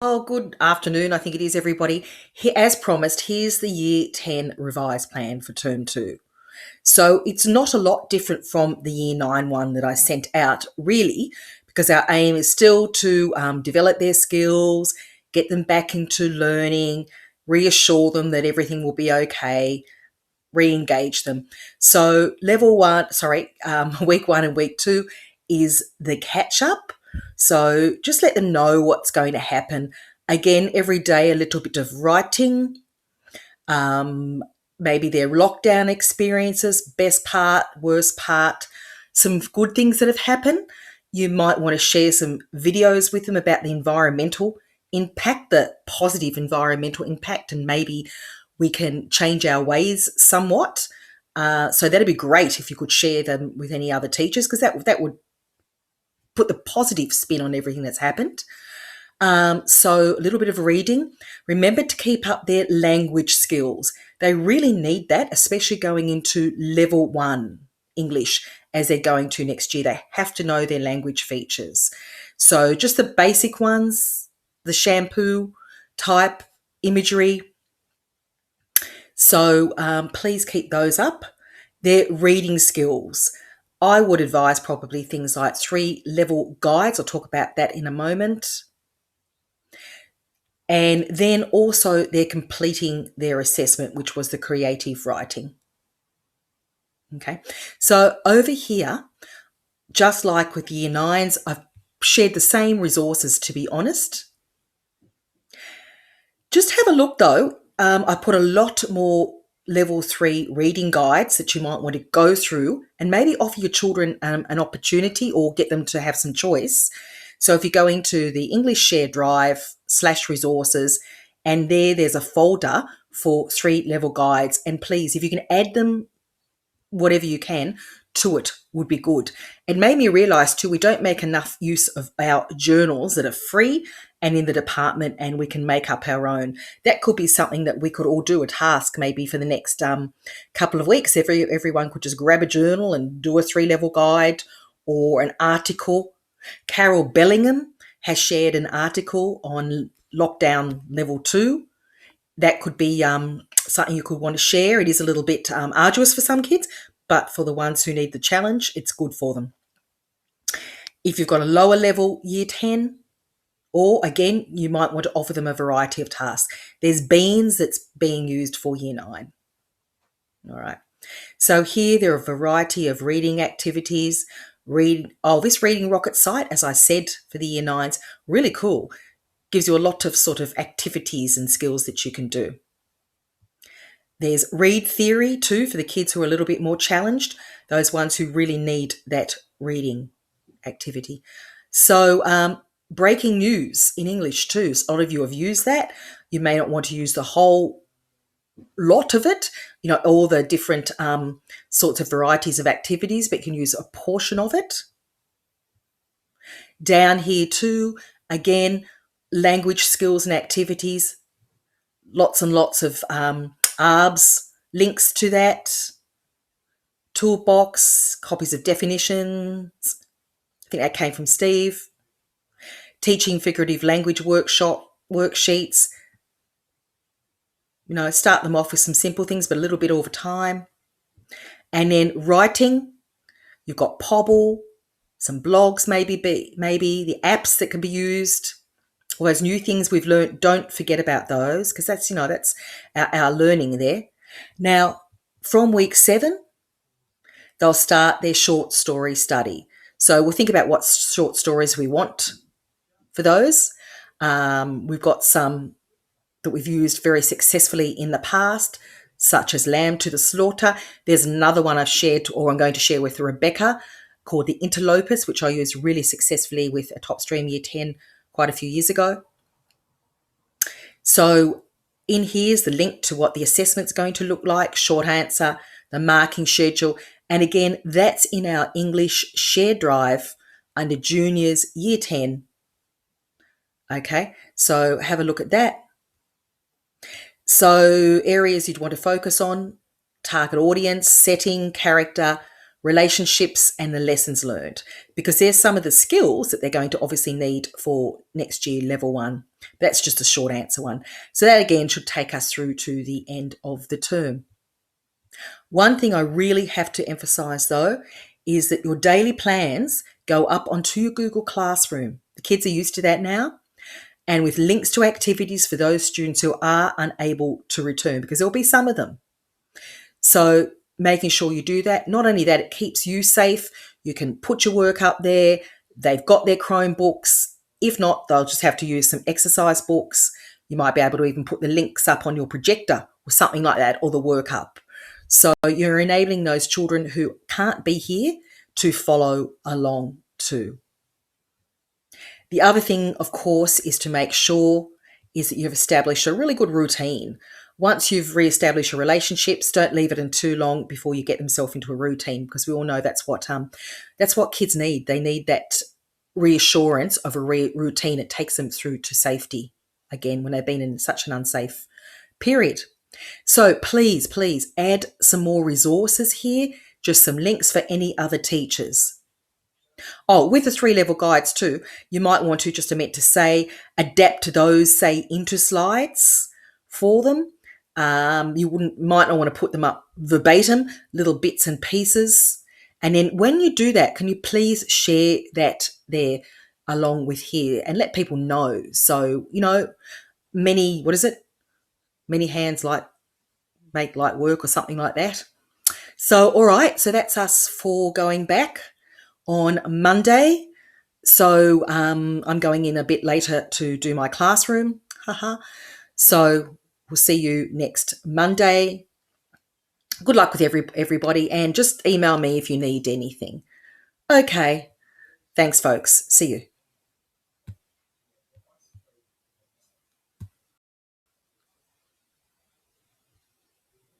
Oh, good afternoon. I think it is, everybody. As promised, here's the Year 10 revised plan for Term 2. So it's not a lot different from the Year 9 one that I sent out, really, because our aim is still to develop their skills, get them back into learning, reassure them that everything will be okay, re-engage them. So week 1 and week 2 is the catch up. So just let them know what's going to happen. Again, every day a little bit of writing, um, maybe their lockdown experiences, best part, worst part, some good things that have happened. You might want to share some videos with them about the environmental impact, the positive environmental impact, and maybe we can change our ways somewhat. So that'd be great if you could share them with any other teachers, because that would put the positive spin on everything that's happened. So a little bit of reading. Remember to keep up their language skills. They really need that, especially going into level 1 English as they're going to next year. They have to know their language features. So just the basic ones, the shampoo type, imagery. So please keep those up. Their reading skills. I would advise probably things like 3 level guides. I'll talk about that in a moment. And then also they're completing their assessment, which was the creative writing. Okay, so over here, just like with Year 9s, I've shared the same resources, to be honest. Just have a look though. I put a lot more level 3 reading guides that you might want to go through and maybe offer your children an opportunity or get them to have some choice. So if you go into the English Share Drive /resources, and there's a folder for 3 level guides. And please, if you can add them, whatever you can, to it would be good. It made me realise too, we don't make enough use of our journals that are free and in the department, and we can make up our own. That could be something that we could all do, a task maybe for the next couple of weeks. Everyone could just grab a journal and do a 3 level guide or an article. Carol Bellingham has shared an article on lockdown level 2. That could be something you could want to share. It is a little bit arduous for some kids, but for the ones who need the challenge, it's good for them. If you've got a lower level Year 10, or again, you might want to offer them a variety of tasks. There's Beans that's being used for Year 9. All right. So here there are a variety of reading activities. This Reading Rocket site, as I said, for the Year 9s, really cool. Gives you a lot of sort of activities and skills that you can do. There's Read Theory too for the kids who are a little bit more challenged, those ones who really need that reading activity. So breaking news in English too. So a lot of you have used that. You may not want to use the whole lot of it, all the different sorts of varieties of activities, but you can use a portion of it. Down here too, again, language skills and activities, lots and lots of ARBs, links to that, toolbox, copies of definitions. I think that came from Steve. Teaching figurative language worksheets. Start them off with some simple things, but a little bit over time. And then writing, you've got Pobble, some blogs maybe the apps that can be used. All those new things we've learned, don't forget about those, because that's our learning there. Now, from week 7, they'll start their short story study. So we'll think about what short stories we want for those. We've got some that we've used very successfully in the past, such as Lamb to the Slaughter. There's another one I've shared, or I'm going to share with Rebecca, called The Interlopers, which I used really successfully with a top stream Year 10 quite a few years ago. So in here's the link to what the assessment's going to look like, short answer, the marking schedule. And again, that's in our English Share Drive under Juniors Year 10. Okay, so have a look at that. So areas you'd want to focus on: target audience, setting, character, relationships, and the lessons learned, because there's some of the skills that they're going to obviously need for next year, level 1. That's just a short answer one. So that again should take us through to the end of the term. One thing I really have to emphasize though is that your daily plans go up onto your Google Classroom. The kids are used to that now, and with links to activities for those students who are unable to return, because there'll be some of them. So making sure you do that. Not only that, it keeps you safe. You can put your work up there. They've got their Chromebooks. If not, they'll just have to use some exercise books. You might be able to even put the links up on your projector or something like that, or the work up. So you're enabling those children who can't be here to follow along too. The other thing, of course, is to make sure is that you've established a really good routine. Once you've re-established your relationships, don't leave it in too long before you get themselves into a routine, because we all know that's what kids need. They need that reassurance of a routine. It takes them through to safety again when they've been in such an unsafe period. So please add some more resources here, just some links for any other teachers. Oh, with the 3-level guides too, you might want to, just to say, adapt those, say, into slides for them. You might not want to put them up verbatim, little bits and pieces. And then when you do that, can you please share that there along with here and let people know? So, many hands make light work or something like that. So, all right, so that's us for going back on Monday. So I'm going in a bit later to do my classroom. So we'll see you next Monday. Good luck with everybody, and just email me if you need anything. Okay. Thanks, folks. See you.